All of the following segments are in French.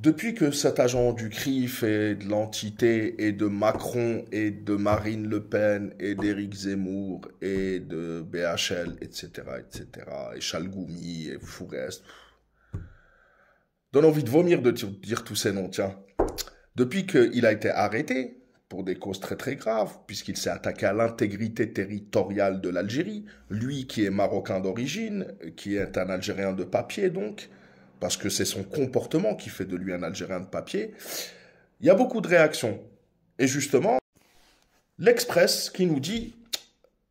Depuis que cet agent du CRIF et de l'entité et de Macron et de Marine Le Pen et d'Éric Zemmour et de BHL, etc., etc., et Chalgoumi et Fourest, donne envie de vomir de dire tous ces noms, tiens. Depuis qu'il a été arrêté, pour des causes très très graves, puisqu'il s'est attaqué à l'intégrité territoriale de l'Algérie, lui qui est marocain d'origine, qui est un Algérien de papier donc, parce que c'est son comportement qui fait de lui un Algérien de papier, il y a beaucoup de réactions. Et justement, l'Express qui nous dit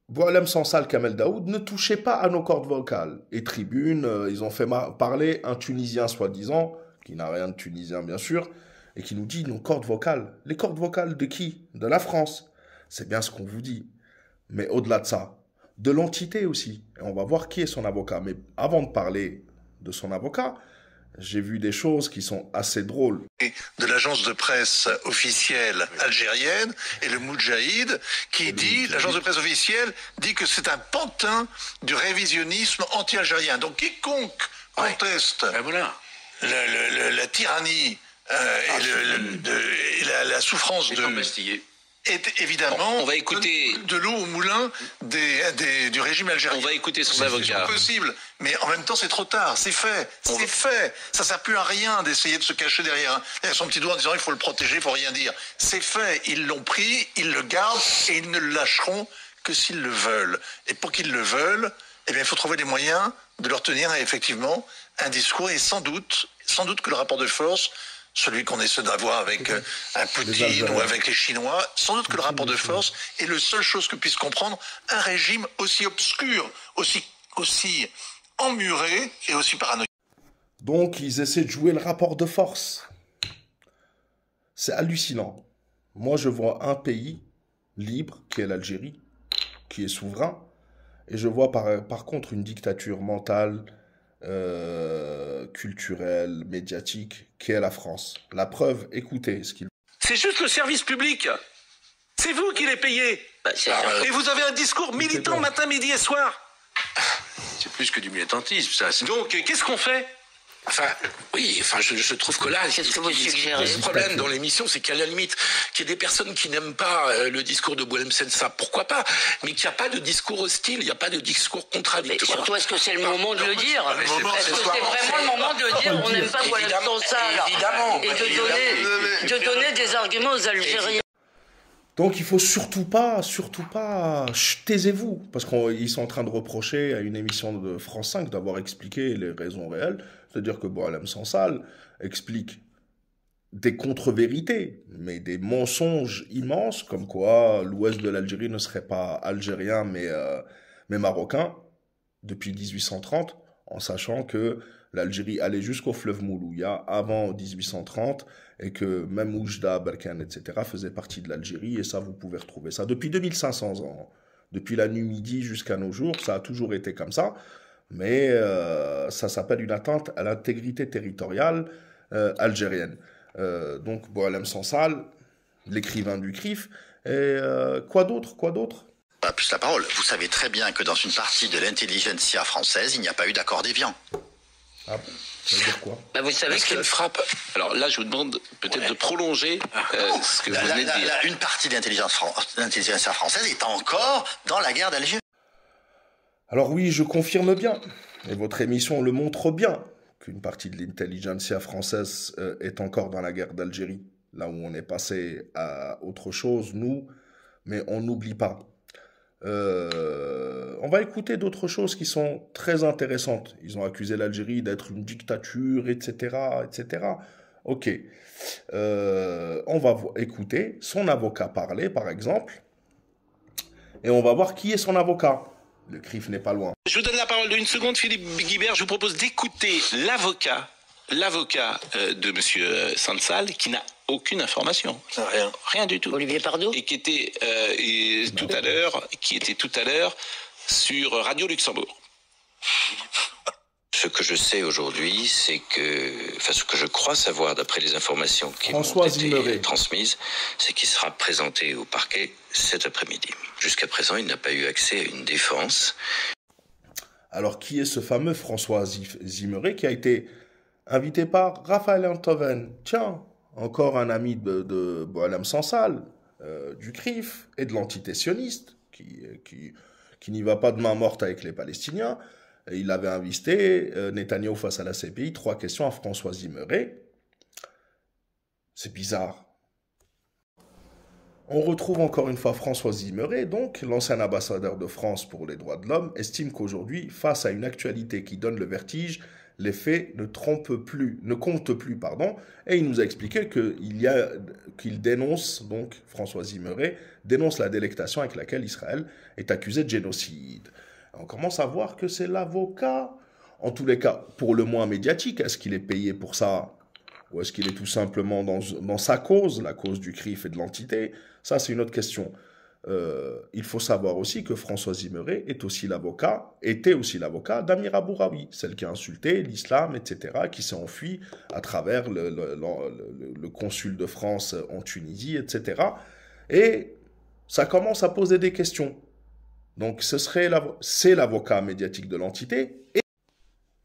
Boualem Sansal Kamel Daoud, ne touchez pas à nos cordes vocales. Et Tribune, ils ont fait parler un Tunisien soi-disant, qui n'a rien de tunisien bien sûr, et qui nous dit nos cordes vocales. Les cordes vocales de qui? De la France. C'est bien ce qu'on vous dit. Mais au-delà de ça, de l'entité aussi. Et on va voir qui est son avocat. Mais avant de parler de son avocat, j'ai vu des choses qui sont assez drôles. De l'agence de presse officielle algérienne et le Moudjahid qui dit, l'agence de presse officielle dit que c'est un pantin du révisionnisme anti-algérien. Donc quiconque conteste la tyrannie et la souffrance est évidemment on va écouter de l'eau au moulin du régime algérien. On va écouter son avocat. C'est possible, mais en même temps c'est trop tard, c'est fait, fait. Ça sert plus à rien d'essayer de se cacher derrière son petit doigt en disant il faut le protéger, il faut rien dire. C'est fait, ils l'ont pris, ils le gardent et ils ne le lâcheront que s'ils le veulent. Et pour qu'ils le veulent, eh bien il faut trouver les moyens de leur tenir effectivement un discours et sans doute que le rapport de force, celui qu'on essaie d'avoir avec un Poutine ou avec les Chinois, sans doute que le rapport de force est la seule chose que puisse comprendre un régime aussi obscur, aussi emmuré et aussi paranoïaque. Donc, ils essaient de jouer le rapport de force. C'est hallucinant. Moi, je vois un pays libre, qui est l'Algérie, qui est souverain, et je vois par contre une dictature mentale, culturelle, médiatique, qui est la France. La preuve, écoutez ce qu'il... C'est juste le service public. C'est vous qui les payez. Et vous avez un discours militant matin, midi et soir. C'est plus que du militantisme, ça. Donc, qu'est-ce qu'on fait? Je trouve que là, qu'est-ce que vous suggérez? le problème dans l'émission, c'est qu'à la limite, qu'il y ait des personnes qui n'aiment pas le discours de Boualem Sansal, pourquoi pas, mais qu'il n'y a pas de discours hostile, il n'y a pas de discours contradictoire. Mais surtout, est-ce que c'est le moment de le dire? Est-ce que c'est vraiment le moment de le dire? On n'aime pas Boualem Sansal. Évidemment. Et de donner des arguments aux Algériens. Donc il faut surtout pas, taisez-vous, parce qu'ils sont en train de reprocher à une émission de France 5 d'avoir expliqué les raisons réelles, c'est-à-dire que Boualem Sansal explique des contre-vérités, mais des mensonges immenses, comme quoi l'ouest de l'Algérie ne serait pas algérien, mais marocain, depuis 1830, en sachant que l'Algérie allait jusqu'au fleuve Moulouya avant 1830, et que même Oujda, Barkhane, etc. faisaient partie de l'Algérie, et ça, vous pouvez retrouver ça depuis 2500 ans. Depuis la Numidie jusqu'à nos jours, ça a toujours été comme ça, mais ça s'appelle une atteinte à l'intégrité territoriale algérienne. Donc, Boualem Sansal, l'écrivain du CRIF, et quoi d'autre? Pas plus la parole. Vous savez très bien que dans une partie de l'intelligentsia française, il n'y a pas eu d'accord d'Évian. Ah bon? Ça veut dire quoi? Vous savez Parce qu'il y a une frappe. Alors là, je vous demande peut-être de prolonger ce que vous venez de dire. Une partie de l'intelligentsia française est encore dans la guerre d'Algérie. Alors oui, je confirme bien, et votre émission le montre bien, qu'une partie de l'intelligentsia française est encore dans la guerre d'Algérie, là où on est passé à autre chose, nous, mais on n'oublie pas. On va écouter d'autres choses qui sont très intéressantes. Ils ont accusé l'Algérie d'être une dictature, etc., etc. Ok. On va écouter son avocat parler, par exemple, et on va voir qui est son avocat. Le CRIF n'est pas loin. Je vous donne la parole d'une seconde, Philippe Guibert. Je vous propose d'écouter l'avocat de Monsieur Sansal, qui n'a aucune information. Rien du tout. Olivier Pardo. Et qui était tout à l'heure sur Radio Luxembourg. Ce que je sais aujourd'hui, c'est que, ce que je crois savoir d'après les informations qui m'ont été transmises, c'est qu'il sera présenté au parquet cet après-midi. Jusqu'à présent, il n'a pas eu accès à une défense. Alors, qui est ce fameux François Zimmeré qui a été invité par Raphaël Enthoven. Tiens, encore un ami de Boualem Sansal, du CRIF et de l'entité sioniste, qui n'y va pas de main morte avec les Palestiniens. Et il avait invité Netanyahou face à la CPI, 3 questions à François Zimmeré. C'est bizarre. On retrouve encore une fois François Zimmeré, donc l'ancien ambassadeur de France pour les droits de l'homme, estime qu'aujourd'hui, face à une actualité qui donne le vertige, les faits ne comptent plus, et il nous a expliqué qu'il dénonce, donc François Zimmeré, dénonce la délectation avec laquelle Israël est accusé de génocide. On commence à voir que c'est l'avocat, en tous les cas, pour le moins médiatique. Est-ce qu'il est payé pour ça? Ou est-ce qu'il est tout simplement dans sa cause, la cause du CRIF et de l'entité? Ça, c'est une autre question. Il faut savoir aussi que François Zimmeré était aussi l'avocat d'Amira Bouraoui, celle qui a insulté l'islam, etc., qui s'est enfuie à travers le consul de France en Tunisie, etc. Et ça commence à poser des questions. Donc, c'est l'avocat médiatique de l'entité et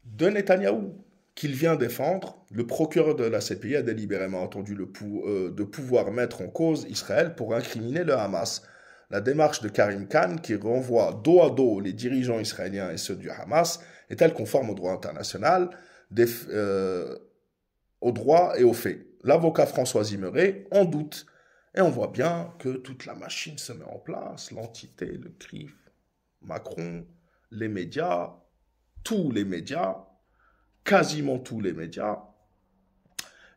de Netanyahou qu'il vient défendre. Le procureur de la CPI a délibérément entendu de pouvoir mettre en cause Israël pour incriminer le Hamas. La démarche de Karim Khan, qui renvoie dos à dos les dirigeants israéliens et ceux du Hamas, est-elle conforme au droit international, au droit et aux faits? L'avocat François Zimmeré en doute. Et on voit bien que toute la machine se met en place, l'entité, le CRIF, Macron, les médias, tous les médias, quasiment tous les médias.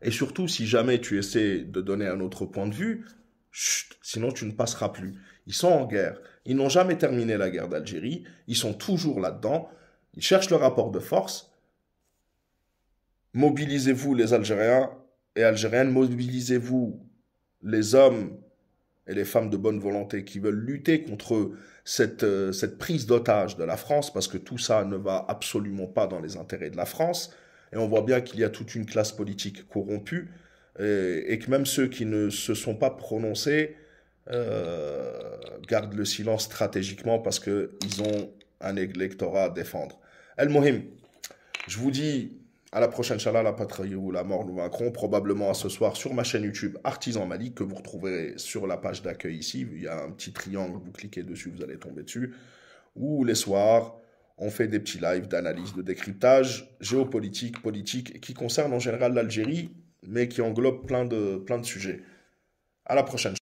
Et surtout, si jamais tu essaies de donner un autre point de vue, chut, sinon tu ne passeras plus. Ils sont en guerre. Ils n'ont jamais terminé la guerre d'Algérie. Ils sont toujours là-dedans. Ils cherchent le rapport de force. Mobilisez-vous les Algériens et Algériennes. Mobilisez-vous les hommes et les femmes de bonne volonté qui veulent lutter contre cette prise d'otage de la France, parce que tout ça ne va absolument pas dans les intérêts de la France. Et on voit bien qu'il y a toute une classe politique corrompue, et que même ceux qui ne se sont pas prononcés gardent le silence stratégiquement parce qu'ils ont un électorat à défendre. El Mohim, je vous dis à la prochaine, Inch'Allah, la patrie ou la mort nous vaincront, probablement à ce soir sur ma chaîne YouTube Artisan Malik, que vous retrouverez sur la page d'accueil ici. Il y a un petit triangle, vous cliquez dessus, vous allez tomber dessus. Ou les soirs, on fait des petits lives d'analyse, de décryptage géopolitique, politique, qui concerne en général l'Algérie, mais qui englobe plein de sujets. À la prochaine, Inch'Allah.